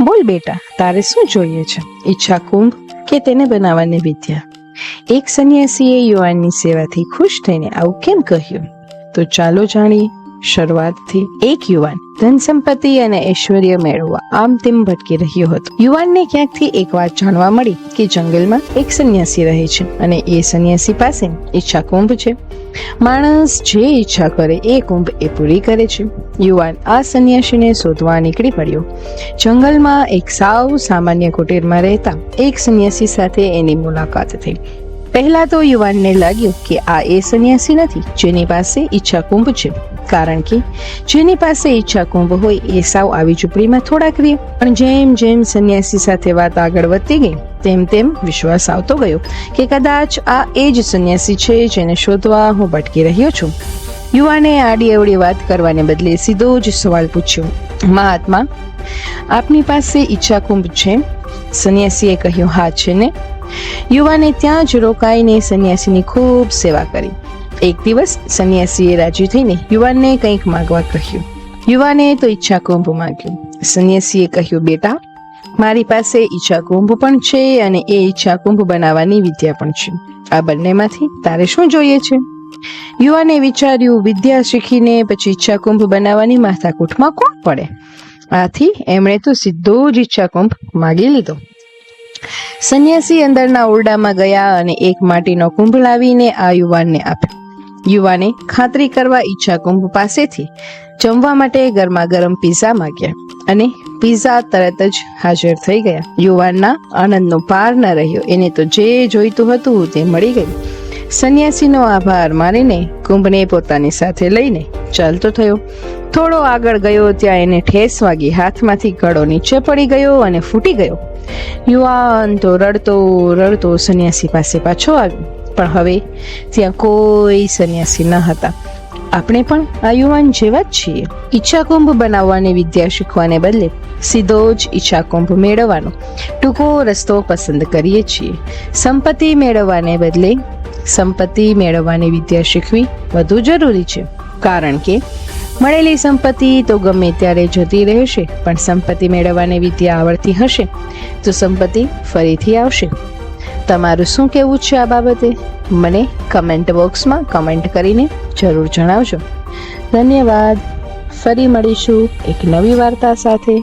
બોલ બેટા, તારે શું જોઈએ છે? ઈચ્છા કુંભ કે તેને બનાવવાની વિદ્યા? એક સંન્યાસીએ યુવાનની સેવાથી ખુશ થઈને આવું કેમ કહ્યું? તો ચાલો જાણીએ. શરૂઆતથી એક યુવાન ધન સંપત્તિ અને ઐશ્વર્ય મેળવવા આમ તેમ ભટકી રહ્યો હતો. યુવાનને ક્યાંકથી એક વાત જાણવા મળી કે જંગલમાં એક સંન્યાસી રહે છે અને એ સંન્યાસી પાસે ઈચ્છા કુંભ છે. માણસ જે ઈચ્છા કરે એ કુંભ એ પૂરી કરે છે. યુવાન આ સંન્યાસીને શોધવા નીકળી પડ્યો. જંગલમાં એક સાવ સામાન્ય કુટીરમાં રહેતા એક સંન્યાસી સાથે એની મુલાકાત થઈ. પહેલા તો યુવાનને લાગ્યું કે આ એ સંન્યાસી નથી જેની પાસે ઈચ્છા કુંભ છે, કારણ કે જેની પાસે ઈચ્છા કુંભ હોય એ સાવ આવી ઝૂંપડીમાં થોડાક રહે. પણ જેમ જેમ સંન્યાસી સાથે વાત આગળ વધતી ગઈ તેમ તેમ વિશ્વાસ આવતો ગયો કે કદાચ આ એ જ સંન્યાસી છે જેને શોધવા હું ભટકી રહ્યો છું. યુવાને આડી અવળી વાત કરવાને બદલે સીધો જ સવાલ પૂછ્યો, મહાત્મા, આપની પાસે ઈચ્છા કુંભ છે? સંન્યાસીએ કહ્યું, હા છે ને. યુવાને ત્યાં જ રોકાઈને સંન્યાસીની ખૂબ સેવા કરી. એક દિવસ સંન્યાસીએ રાજી થઈને યુવાનને કંઈક માંગવા કહ્યું. યુવાને તો ઈચ્છા કુંભ માંગ્યું. સંન્યાસીએ કહ્યું, બેટા, મારી પાસે ઈચ્છા કુંભ પણ છે અને એ ઈચ્છા કુંભ બનાવવાની વિદ્યા પણ છે. આ બંનેમાંથી તારે શું જોઈએ છે? યુવાને વિચાર્યું, વિદ્યા શીખીને પછી ઈચ્છા કુંભ બનાવવાની માથાકૂટમાં કોણ પડે? આથી એમણે તો સીધો જ ઈચ્છા કુંભ માગી લીધો. સંન્યાસી અંદરના ઓરડામાં ગયા અને એક માટીનો કુંભ લાવીને આ યુવાનને આપ્યો. યુવાને ખાતરી કરવા ઈચ્છા કુંભ પાસેથી જમવા માટે ગરમા ગરમ પીઝા માંગ્યા અને પીઝા તરત જ હાજર થઈ ગયા. યુવાનના આનંદનો પાર ન રહ્યો. એને તો જે જોઈતું હતું તે મળી ગયું. સંન્યાસીનો આભાર માનીને કુંભને પોતાની સાથે લઈને ચાલતો થયો. થોડો આગળ ગયો ત્યાં એને ઠેસ વાગી. હાથમાંથી ઘડો નીચે પડી ગયો અને ફૂટી ગયો. યુવાન તો રડતો રડતો સંન્યાસી પાસે પાછો આવ્યો, પણ હવે ત્યાં કોઈ સંન્યાસી ન હતા. આપણે પણ આ યુવાન જેવા જ છીએ. ઈચ્છા કુંભ બનાવવાની વિદ્યા શીખવાને બદલે સીધો જ ઈચ્છા કુંભ મેળવવાનો ટૂંકો રસ્તો પસંદ કરીએ છીએ. સંપત્તિ મેળવવાને બદલે સંપત્તિ મેળવવાની વિદ્યા શીખવી વધુ જરૂરી છે, કારણ કે મળેલી સંપત્તિ તો ગમે ત્યારે જતી રહેશે, પણ સંપત્તિ મેળવવાની વિદ્યા આવડતી હશે તો સંપત્તિ ફરીથી આવશે. તમારું શું કહેવું છે આ બાબતે? મને કમેન્ટ બોક્સમાં કમેન્ટ કરીને જરૂર જણાવજો. ધન્યવાદ. ફરી મળીશું એક નવી વાર્તા સાથે.